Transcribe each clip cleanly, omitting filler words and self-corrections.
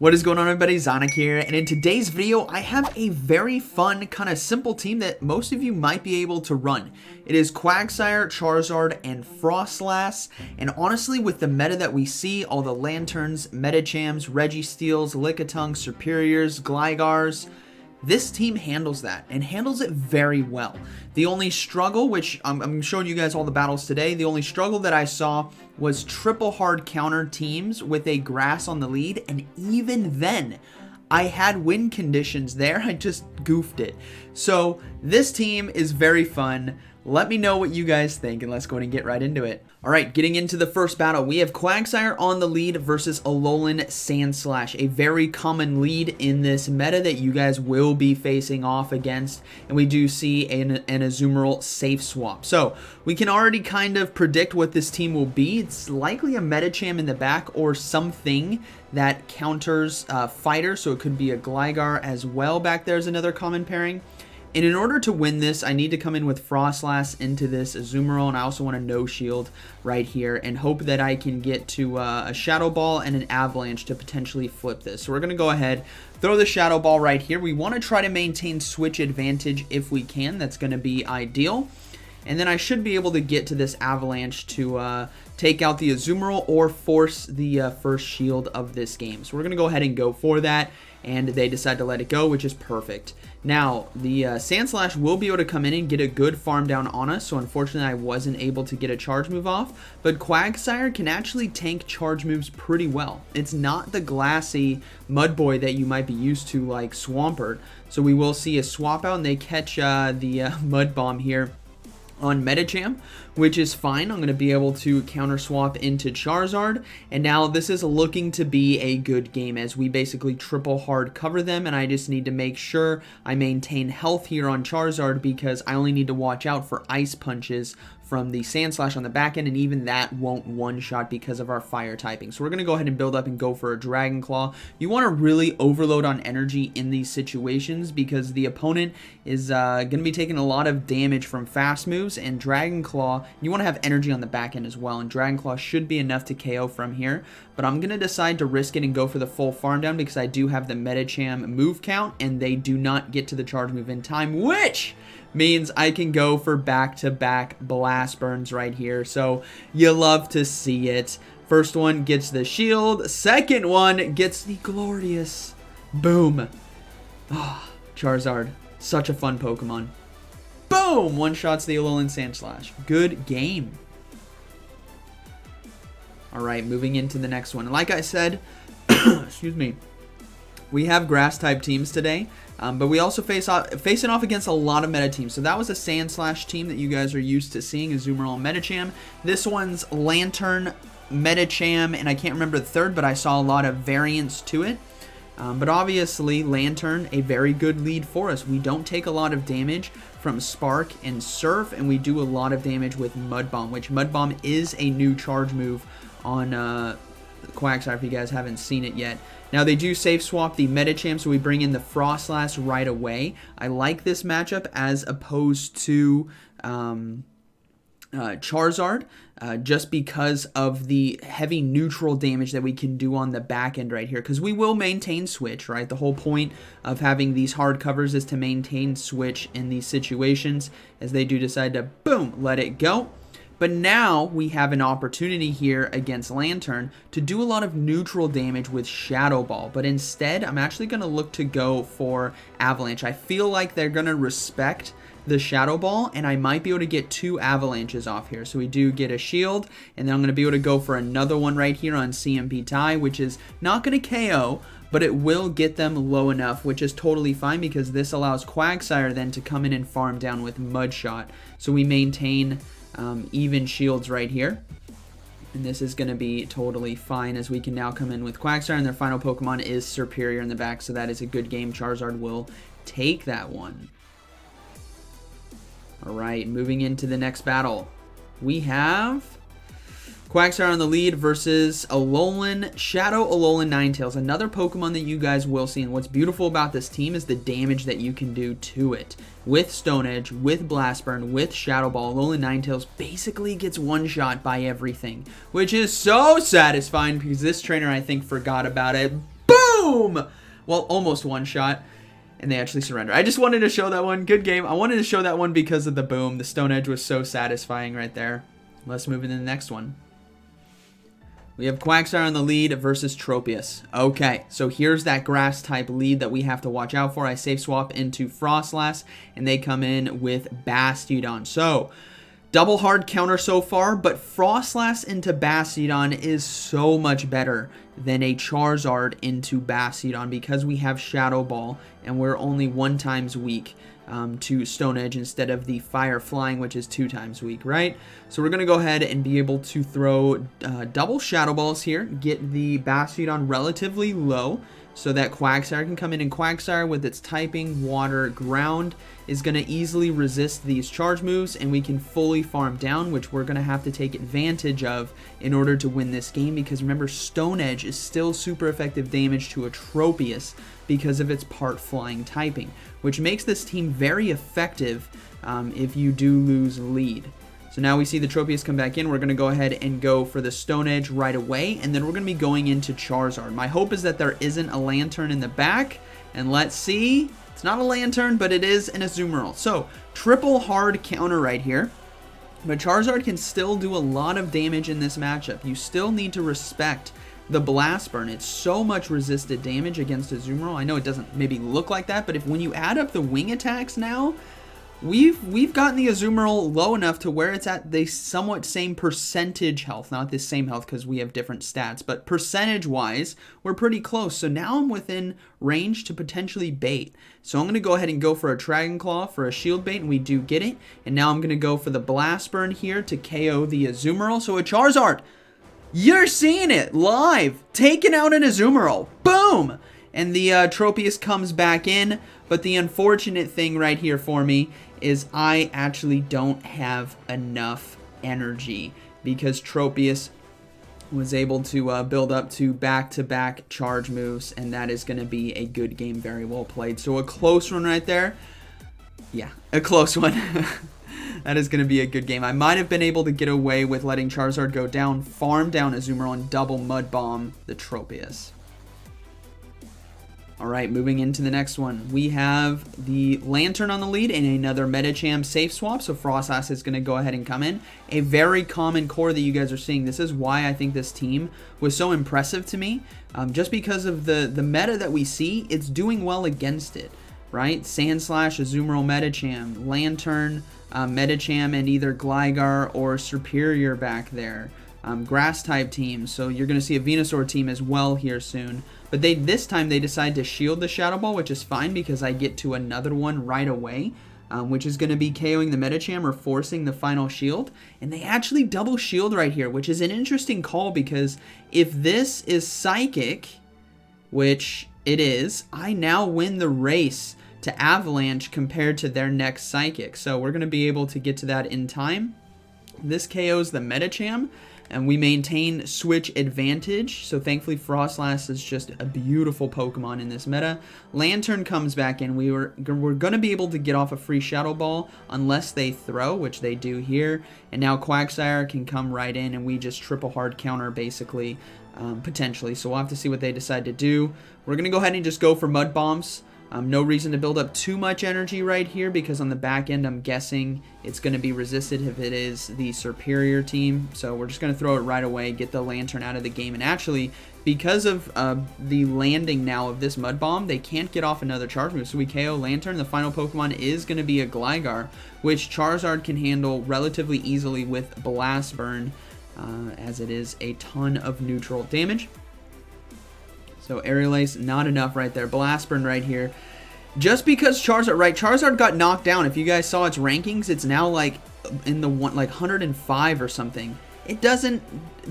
What is going on, everybody? ZyoniK here, and in today's video I have a very fun, kind of simple team that most of you might be able to run. It is Quagsire, Charizard, and Froslass, and honestly with the meta that we see, all the Lanturns, Medichams, Registeals, Lickitungs, Superiors, Glygars, this team handles that, and handles it very well. The only struggle, which I'm showing you guys all the battles today, the only struggle that I saw was triple hard counter teams with a grass on the lead, and even then, I had win conditions there. I just goofed it. So this team is very fun. Let me know what you guys think, and let's go ahead and get right into it. Alright, getting into the first battle, we have Quagsire on the lead versus Alolan Sandslash, a very common lead in this meta that you guys will be facing off against, and we do see an Azumarill safe swap. So, we can already kind of predict what this team will be. It's likely a Medicham in the back or something that counters Fighter, so it could be a Gligar as well back there as another common pairing. And in order to win this, I need to come in with Froslass into this Azumarill, and I also want a no shield right here and hope that I can get to a Shadow Ball and an Avalanche to potentially flip this. So we're going to go ahead, throw the Shadow Ball right here. We want to try to maintain switch advantage if we can. That's going to be ideal. And then I should be able to get to this Avalanche to take out the Azumarill or force the first shield of this game. So we're going to go ahead and go for that, and they decide to let it go, which is perfect. Now, the Sandslash will be able to come in and get a good farm down on us, so unfortunately I wasn't able to get a charge move off, but Quagsire can actually tank charge moves pretty well. It's not the glassy Mud Boy that you might be used to like Swampert, so we will see a swap out, and they catch the Mud Bomb here on Medicham, which is fine. I'm going to be able to counter swap into Charizard, and now this is looking to be a good game as we basically triple hard cover them, and I just need to make sure I maintain health here on Charizard because I only need to watch out for ice punches from the Sandslash on the back end, and even that won't one-shot because of our fire typing. So we're going to go ahead and build up and go for a Dragon Claw. You want to really overload on energy in these situations because the opponent is going to be taking a lot of damage from fast moves, and Dragon Claw, you want to have energy on the back end as well, and Dragon Claw should be enough to KO from here. But I'm going to decide to risk it and go for the full farm down because I do have the Medicham move count, and they do not get to the charge move in time, which means I can go for back-to-back blast burns right here. So you love to see it. First one gets the shield. Second one gets the glorious boom. Oh, Charizard, such a fun Pokemon. Boom! One-shots the Alolan Sandslash. Good game. Alright, moving into the next one. Like I said, excuse me, we have grass-type teams today. But we also facing off against a lot of meta teams. So that was a Sandslash team that you guys are used to seeing, Azumarill and Medicham. This one's Lanturn, Medicham, and I can't remember the third, but I saw a lot of variants to it. But obviously, Lanturn, a very good lead for us. We don't take a lot of damage from Spark and Surf, and we do a lot of damage with Mud Bomb, which Mud Bomb is a new charge move on Quagsire if you guys haven't seen it yet. Now they do safe swap the Medicham, so we bring in the Froslass right away. I like this matchup as opposed to Charizard, just because of the heavy neutral damage that we can do on the back end right here, because we will maintain switch, right? The whole point of having these hard covers is to maintain switch in these situations, as they do decide to, boom, let it go. But now we have an opportunity here against Lanturn to do a lot of neutral damage with Shadow Ball. But instead, I'm actually going to look to go for Avalanche. I feel like they're going to respect the Shadow Ball, and I might be able to get two Avalanches off here. So we do get a shield, and then I'm going to be able to go for another one right here on CMP tie, which is not going to KO, but it will get them low enough, which is totally fine because this allows Quagsire then to come in and farm down with Mudshot. So we maintain even shields right here, and this is going to be totally fine as we can now come in with Quagsire, and their final Pokemon is Superior in the back, so that is a good game. Charizard will take that one. Alright, moving into the next battle, we have Quagsire on the lead versus Alolan, Shadow Alolan Ninetales, another Pokemon that you guys will see. And what's beautiful about this team is the damage that you can do to it. With Stone Edge, with Blast Burn, with Shadow Ball, Alolan Ninetales basically gets one-shot by everything, which is so satisfying because this trainer, I think, forgot about it. Boom! Well, almost one shot. And they actually surrender. I just wanted to show that one. Good game. I wanted to show that one because of the boom. The Stone Edge was so satisfying right there. Let's move into the next one. We have Quagsire on the lead versus Tropius. Okay, so here's that grass type lead that we have to watch out for. I safe swap into Froslass, and they come in with Bastiodon. So, double hard counter so far, but Froslass into Bastiodon is so much better than a Charizard into Bastiodon because we have Shadow Ball, and we're only 1 times weak to Stone Edge instead of the Fire Flying, which is 2 times weak, right? So we're going to go ahead and be able to throw double Shadow Balls here, get the Bastiodon relatively low so that Quagsire can come in, and Quagsire with its typing, water, ground, is going to easily resist these charge moves, and we can fully farm down, which we're going to have to take advantage of in order to win this game, because remember, Stone Edge is still super effective damage to a Tropius because of its part flying typing, which makes this team very effective if you do lose lead. So now we see the Tropius come back in. We're going to go ahead and go for the Stone Edge right away, and then we're going to be going into Charizard. My hope is that there isn't a Lanturn in the back, and let's see. It's not a Lanturn, but it is an Azumarill. So, triple hard counter right here. But Charizard can still do a lot of damage in this matchup. You still need to respect the Blast Burn. It's so much resisted damage against Azumarill. I know it doesn't maybe look like that, but when you add up the wing attacks now, we've gotten the Azumarill low enough to where it's at the somewhat same percentage health. Not the same health because we have different stats, but percentage-wise, we're pretty close. So now I'm within range to potentially bait. So I'm going to go ahead and go for a Dragon Claw for a shield bait, and we do get it. And now I'm going to go for the Blast Burn here to KO the Azumarill. So a Charizard, you're seeing it live, taking out an Azumarill. Boom! And the Tropius comes back in, but the unfortunate thing right here for me is I actually don't have enough energy because Tropius was able to build up to back-to-back charge moves, and that is going to be a good game, very well played. So a close one right there. Yeah, a close one. That is going to be a good game. I might have been able to get away with letting Charizard go down, farm down Azumarill, and double Mud Bomb the Tropius. Alright, moving into the next one. We have the Lanturn on the lead and another Medicham safe swap, so Froslass is going to go ahead and come in. A very common core that you guys are seeing. This is why I think this team was so impressive to me. Just because of the meta that we see, it's doing well against it, right? Sandslash, Azumarill, Medicham, Lanturn, Medicham, and either Gligar or Superior back there. Grass type teams, so you're going to see a Venusaur team as well here soon. But this time they decide to shield the Shadow Ball, which is fine because I get to another one right away, which is going to be KOing the Medicham or forcing the final shield. And they actually double shield right here, which is an interesting call because if this is Psychic, which it is, I now win the race to Avalanche compared to their next Psychic. So we're going to be able to get to that in time. This KOs the Medicham, and we maintain switch advantage. So thankfully Froslass is just a beautiful Pokemon in this meta. Lanturn comes back in. We're going to be able to get off a free Shadow Ball unless they throw, which they do here. And now Quagsire can come right in, and we just triple hard counter basically, potentially. So we'll have to see what they decide to do. We're going to go ahead and just go for Mud Bombs. No reason to build up too much energy right here because on the back end, I'm guessing it's going to be resisted if it is the superior team. So we're just going to throw it right away, get the Lanturn out of the game. And actually, because of the landing now of this Mud Bomb, they can't get off another charge move. So we KO Lanturn. The final Pokemon is going to be a Gligar, which Charizard can handle relatively easily with Blast Burn, as it is a ton of neutral damage. So Aerial Ace, not enough right there. Blast Burn right here. Just because Charizard got knocked down. If you guys saw its rankings, it's now like in the 105 or something.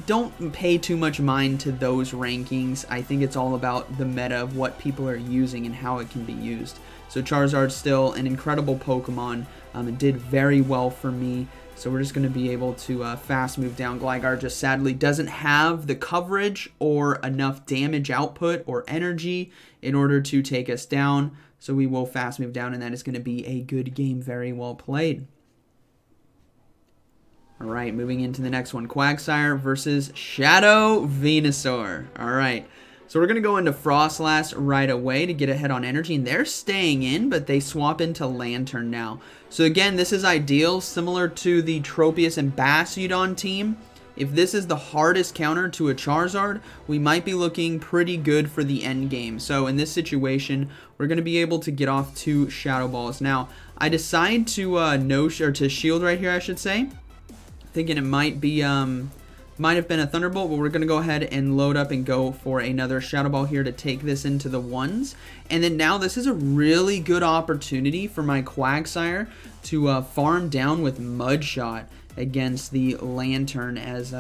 Don't pay too much mind to those rankings. I think it's all about the meta of what people are using and how it can be used. So Charizard's still an incredible Pokemon. It did very well for me. So we're just going to be able to fast move down. Gligar just sadly doesn't have the coverage or enough damage output or energy in order to take us down. So we will fast move down, and that is going to be a good game. Very well played. Alright, moving into the next one. Quagsire versus Shadow Venusaur. Alright, So we're going to go into Froslass right away to get ahead on energy, and they're staying in, but they swap into Lanturn now. So again, this is ideal, similar to the Tropius and Bastiodon team. If this is the hardest counter to a Charizard, we might be looking pretty good for the end game. So in this situation, we're going to be able to get off 2 Shadow Balls. Now, I decide to to shield right here, I should say. Thinking it might be might have been a Thunderbolt, but we're going to go ahead and load up and go for another Shadow Ball here to take this into the ones. And then now this is a really good opportunity for my Quagsire to farm down with Mud Shot against the Lanturn, as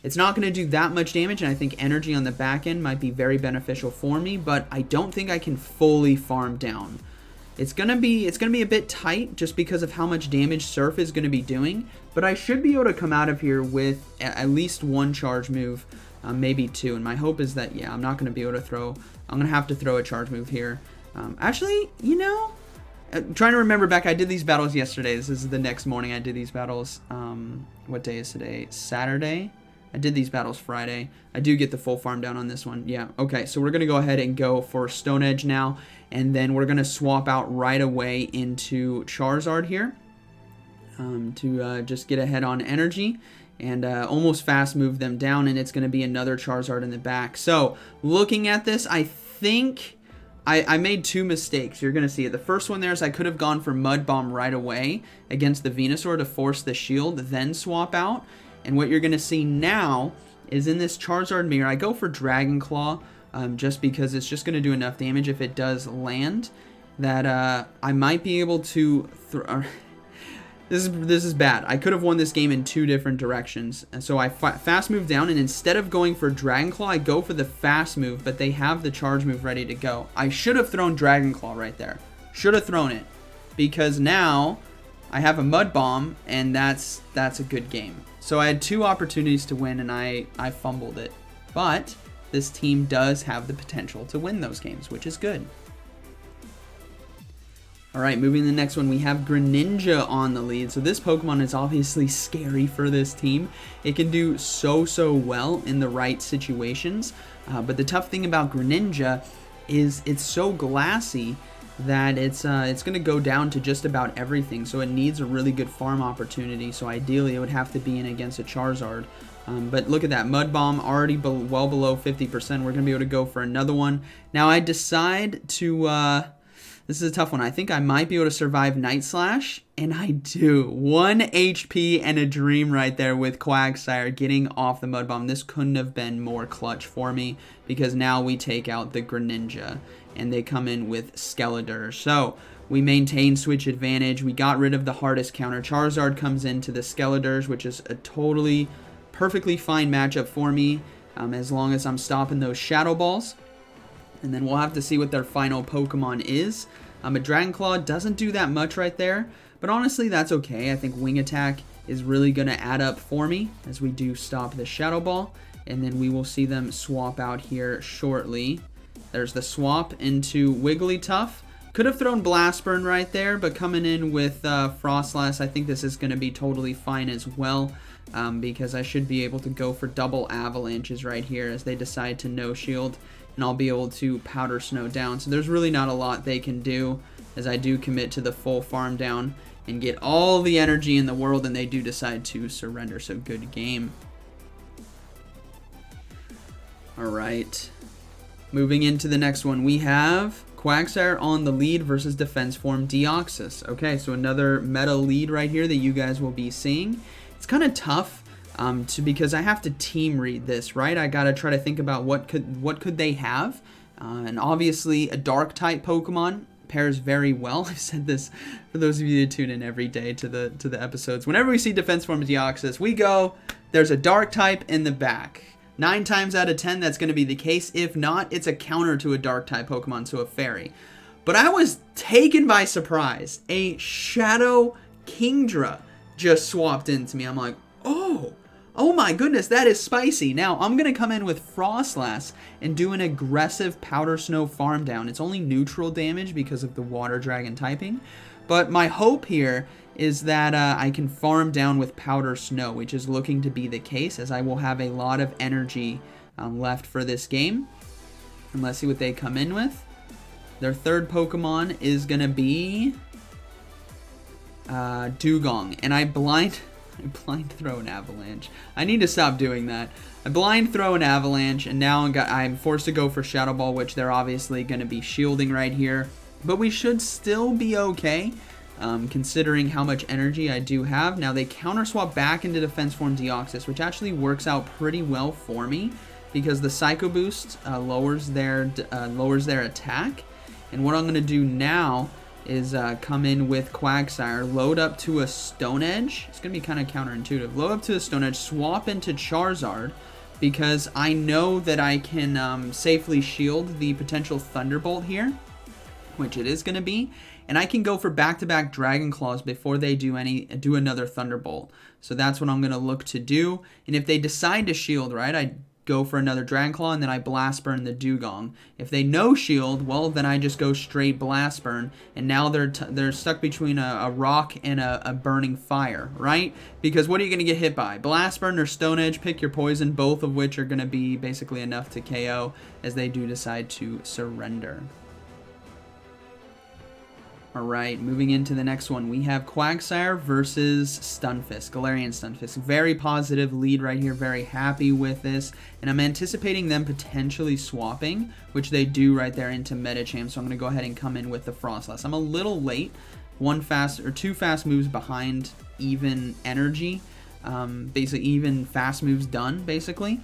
it's not going to do that much damage, and I think energy on the back end might be very beneficial for me, but I don't think I can fully farm down. It's gonna be a bit tight just because of how much damage Surf is going to be doing, but I should be able to come out of here with at least 1 charge move, maybe 2, and my hope is that, yeah, I'm not going to be able to throw, I'm going to have to throw a charge move here. Actually, you know, I'm trying to remember back, I did these battles yesterday. This is the next morning I did these battles. What day is today? Saturday? I did these battles Friday. I do get the full farm down on this one. Yeah, okay, so we're going to go ahead and go for Stone Edge now, and then we're going to swap out right away into Charizard here to just get ahead on energy and almost fast move them down, and it's going to be another Charizard in the back. So, looking at this, I think I made 2 mistakes. You're going to see it. The first one there is I could have gone for Mud Bomb right away against the Venusaur to force the shield, then swap out. And what you're going to see now is in this Charizard mirror, I go for Dragon Claw just because it's just going to do enough damage if it does land that I might be able to throw. This is bad. I could have won this game in 2 different directions. And so I fast move down, and instead of going for Dragon Claw, I go for the fast move, but they have the charge move ready to go. I should have thrown Dragon Claw right there. Should have thrown it, because now I have a Mud Bomb, and that's a good game. So I had 2 opportunities to win, and I fumbled it. But this team does have the potential to win those games, which is good. Alright, moving to the next one, we have Greninja on the lead. So this Pokemon is obviously scary for this team. It can do so well in the right situations. But the tough thing about Greninja is it's so glassy that it's going to go down to just about everything. So it needs a really good farm opportunity. So ideally it would have to be in against a Charizard. But look at that, Mud Bomb already well below 50%. We're going to be able to go for another one. Now I decide to... this is a tough one. I think I might be able to survive Night Slash, and I do. 1 HP and a dream right there with Quagsire getting off the Mud Bomb. This couldn't have been more clutch for me, because now we take out the Greninja, and they come in with Skeletor. So we maintain switch advantage. We got rid of the hardest counter. Charizard comes into the Skeletors, which is a totally perfectly fine matchup for me, as long as I'm stopping those Shadow Balls. And then we'll have to see what their final Pokemon is. A Dragon Claw doesn't do that much right there, but honestly, that's okay. I think Wing Attack is really going to add up for me as we do stop the Shadow Ball, and then we will see them swap out here shortly. There's the swap into Wigglytuff. Could have thrown Blast Burn right there, but coming in with Froslass, I think this is going to be totally fine as well, because I should be able to go for double Avalanches right here as they decide to no shield, and I'll be able to Powder Snow down. So there's really not a lot they can do, as I do commit to the full farm down and get all the energy in the world, and they do decide to surrender. So good game. Alright, moving into the next one, we have Quagsire on the lead versus Defense Form Deoxys. Okay, so another meta lead right here that you guys will be seeing. It's kind of tough because I have to team read this, right? I gotta try to think about what could they have, and obviously a Dark type Pokemon pairs very well. I've said this for those of you that tune in every day to the episodes. Whenever we see Defense Form Deoxys, we go, there's a Dark type in the back. 9 times out of 10, that's going to be the case. If not, it's a counter to a Dark type Pokemon, so a Fairy. But I was taken by surprise. A Shadow Kingdra just swapped into me. I'm like, oh my goodness, that is spicy. Now, I'm going to come in with Froslass and do an aggressive Powder Snow farm down. It's only neutral damage because of the Water Dragon typing. But my hope here is that I can farm down with Powder Snow, which is looking to be the case, as I will have a lot of energy left for this game. And let's see what they come in with. Their third Pokemon is going to be Dugong. And I blind throw an Avalanche. I need to stop doing that. I blind throw an Avalanche, and now I'm forced to go for Shadow Ball, which they're obviously going to be shielding right here. But we should still be okay, considering how much energy I do have. Now they counter swap back into Defense Form Deoxys, which actually works out pretty well for me, because the Psycho Boost lowers their attack. And what I'm going to do now is come in with Quagsire, load up to a Stone Edge. It's going to be kind of counterintuitive. Load up to a Stone Edge, swap into Charizard, because I know that I can safely shield the potential Thunderbolt here, which it is going to be. And I can go for back-to-back Dragon Claws before they do another Thunderbolt. So that's what I'm going to look to do. And if they decide to shield, right, I go for another Dragon Claw, and then I Blast Burn the Dugong. If they no shield, well, then I just go straight Blast Burn, and now they're stuck between a rock and a burning fire, right? Because what are you going to get hit by? Blast Burn or Stone Edge? Pick your poison, both of which are going to be basically enough to KO as they do decide to surrender. Alright, moving into the next one, we have Quagsire versus Stunfisk, Galarian Stunfisk. Very positive lead right here, very happy with this, and I'm anticipating them potentially swapping, which they do right there into Medicham, so I'm going to go ahead and come in with the Froslass. I'm a little late, two fast moves behind even energy, basically even fast moves done, basically.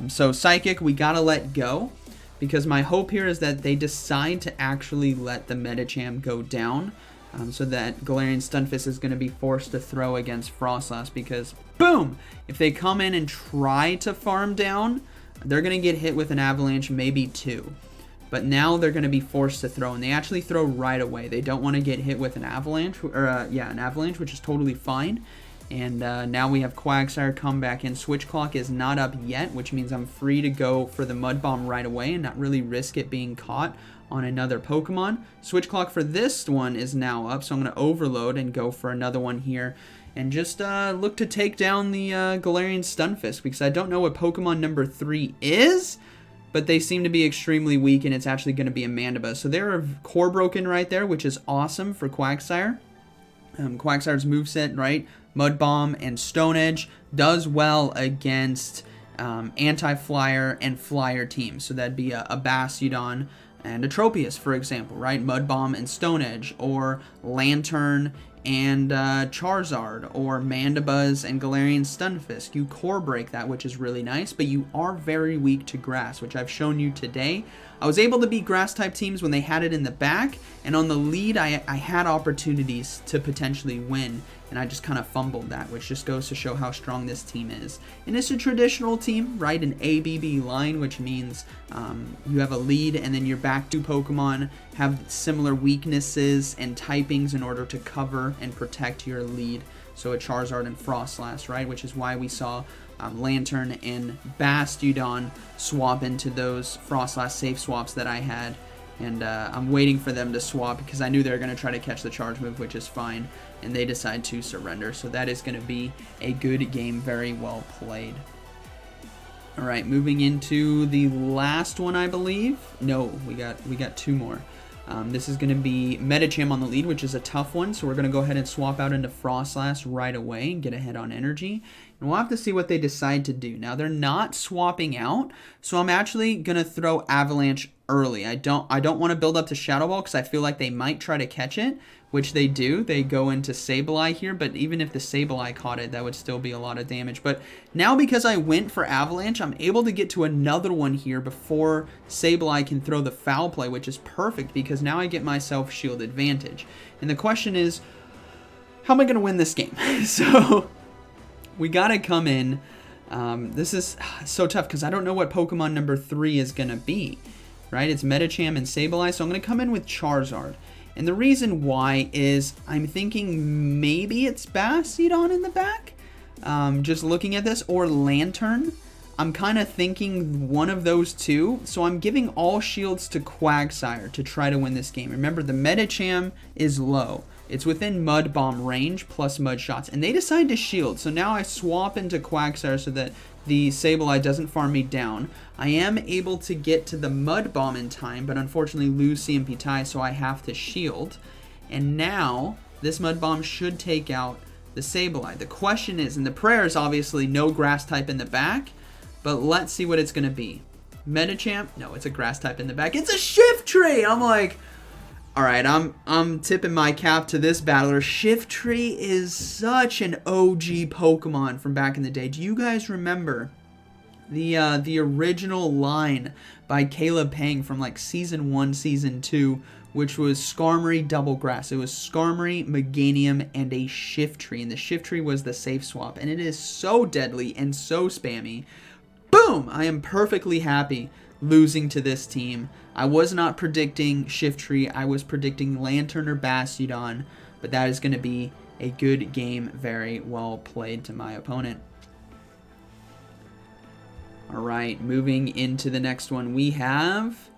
So Psychic, we got to let go. Because my hope here is that they decide to actually let the Medicham go down, so that Galarian Stunfisk is going to be forced to throw against Froslass, because, boom! If they come in and try to farm down, they're going to get hit with an Avalanche, maybe two. But now they're going to be forced to throw, and they actually throw right away. They don't want to get hit with an Avalanche, an Avalanche, which is totally fine. And now we have Quagsire come back in. Switch Clock is not up yet, which means I'm free to go for the Mud Bomb right away and not really risk it being caught on another Pokemon. Switch Clock for this one is now up, so I'm going to overload and go for another one here. And just look to take down the Galarian Stunfisk, because I don't know what Pokemon number 3 is, but they seem to be extremely weak, and it's actually going to be a Mandibuzz. So they're core broken right there, which is awesome for Quagsire. Quagsire's moveset, right? Mud Bomb and Stone Edge does well against anti-flyer and flyer teams. So that'd be a Bastiodon and a Tropius, for example, right? Mud Bomb and Stone Edge, or Lanturn and Charizard, or Mandibuzz and Galarian Stunfisk. You core break that, which is really nice, but you are very weak to grass, which I've shown you today. I was able to beat grass-type teams when they had it in the back, and on the lead, I had opportunities to potentially win, and I just kind of fumbled that, which just goes to show how strong this team is. And it's a traditional team, right? An ABB line, which means you have a lead, and then your back two Pokemon have similar weaknesses and typings in order to cover and protect your lead. So a Charizard and Froslass, right? Which is why we saw Lanturn and Bastiodon swap into those Froslass safe swaps that I had. And I'm waiting for them to swap, because I knew they were going to try to catch the charge move, which is fine. And they decide to surrender. So that is going to be a good game, very well played. Alright, moving into the last one, I believe. No, we got two more. This is going to be Medicham on the lead, which is a tough one. So we're going to go ahead and swap out into Froslass right away and get ahead on energy. And we'll have to see what they decide to do. Now, they're not swapping out, so I'm actually going to throw Avalanche early. I don't want to build up to Shadow Ball, because I feel like they might try to catch it, which they do. They go into Sableye here, but even if the Sableye caught it, that would still be a lot of damage. But now, because I went for Avalanche, I'm able to get to another one here before Sableye can throw the Foul Play, which is perfect, because now I get myself shield advantage. And the question is, how am I going to win this game? So we got to come in. This is so tough, because I don't know what Pokemon number 3 is going to be, right? It's Medicham and Sableye, so I'm going to come in with Charizard. And the reason why is I'm thinking maybe it's Bastiodon in the back, just looking at this, or Lanturn. I'm kind of thinking one of those two, so I'm giving all shields to Quagsire to try to win this game. Remember, the Medicham is low, It's within Mud Bomb range plus Mud Shots. And they decide to shield. So now I swap into Quagsire so that the Sableye doesn't farm me down. I am able to get to the Mud Bomb in time, but unfortunately lose CMP tie, so I have to shield. And now this Mud Bomb should take out the Sableye. The question is, and the prayer is obviously no grass type in the back, but let's see what it's going to be. Medicham? No, it's a grass type in the back. It's a Shiftry! I'm like, alright, I'm tipping my cap to this battler. Shiftry is such an OG Pokemon from back in the day. Do you guys remember the original line by Caleb Pang from like Season 1, Season 2, which was Skarmory Double Grass? It was Skarmory, Meganium, and a Shiftry, and the Shiftry was the safe swap, and it is so deadly and so spammy. Boom! I am perfectly happy losing to this team. I was not predicting Shiftry. I was predicting Lanturn or Bastiodon, but that is going to be a good game. Very well played to my opponent. Alright, moving into the next one, we have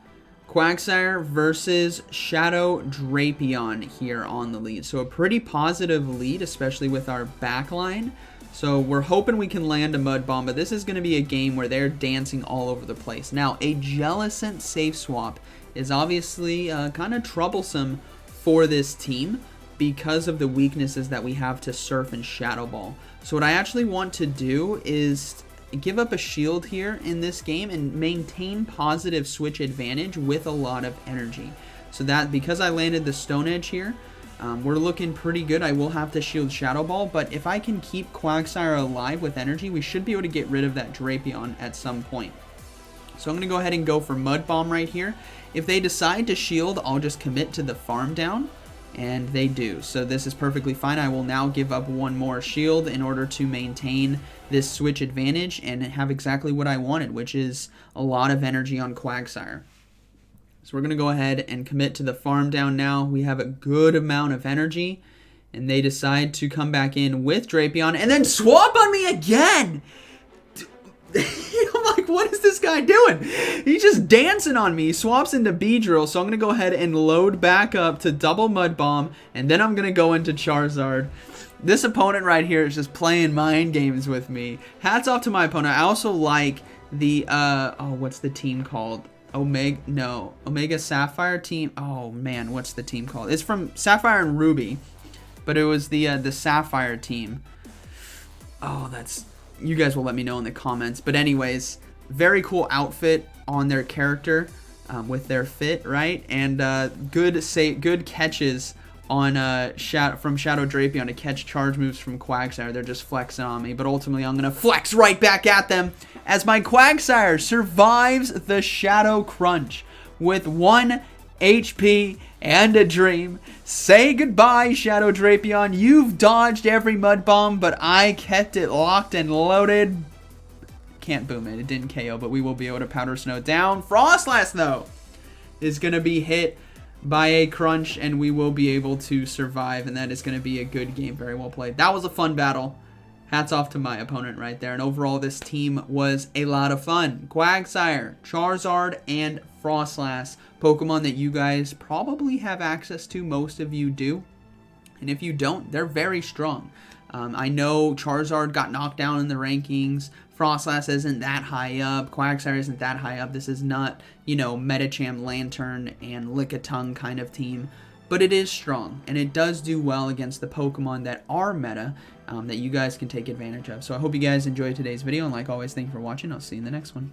Quagsire versus Shadow Drapion here on the lead. So a pretty positive lead, especially with our backline. So we're hoping we can land a Mud Bomb, but this is going to be a game where they're dancing all over the place. Now, a Jellicent safe swap is obviously kind of troublesome for this team because of the weaknesses that we have to Surf and Shadow Ball. So what I actually want to do is give up a shield here in this game and maintain positive switch advantage with a lot of energy. So that, because I landed the Stone Edge here, we're looking pretty good. I will have to shield Shadow Ball, but if I can keep Quagsire alive with energy, we should be able to get rid of that Drapion at some point. So I'm going to go ahead and go for Mud Bomb right here. If they decide to shield, I'll just commit to the farm down, and they do. So this is perfectly fine. I will now give up one more shield in order to maintain this switch advantage and have exactly what I wanted, which is a lot of energy on Quagsire. So we're going to go ahead and commit to the farm down now. We have a good amount of energy, and they decide to come back in with Drapion and then swap on me again! I'm like, what is this guy doing? He's just dancing on me. He swaps into Beedrill, so I'm going to go ahead and load back up to double Mud Bomb, and then I'm going to go into Charizard. This opponent right here is just playing mind games with me. Hats off to my opponent. I also like the, what's the team called? Omega Sapphire team. Oh man, what's the team called? It's from Sapphire and Ruby, but it was the Sapphire team. Oh, you guys will let me know in the comments. But anyways, very cool outfit on their character with their fit, right? And good catches on from Shadow Drapion to catch charge moves from Quagsire. They're just flexing on me, but ultimately I'm gonna flex right back at them as my Quagsire survives the Shadow Crunch with 1 HP and a dream. Say goodbye, Shadow Drapion. You've dodged every Mud Bomb, but I kept it locked and loaded. Can't boom it. It didn't KO, but we will be able to Powder Snow down. Froslass, though, is going to be hit by a crunch, and we will be able to survive, and that is going to be a good game. Very well played. That was a fun battle. Hats off to my opponent right there. And overall, this team was a lot of fun. Quagsire, Charizard, and Froslass. Pokemon that you guys probably have access to. Most of you do. And if you don't, they're very strong. I know Charizard got knocked down in the rankings. Froslass isn't that high up. Quagsire isn't that high up. This is not, Medicham, Lanturn, and Lickitung kind of team. But it is strong, and it does do well against the Pokemon that are meta, that you guys can take advantage of. So I hope you guys enjoyed today's video, and like always, thank you for watching. I'll see you in the next one.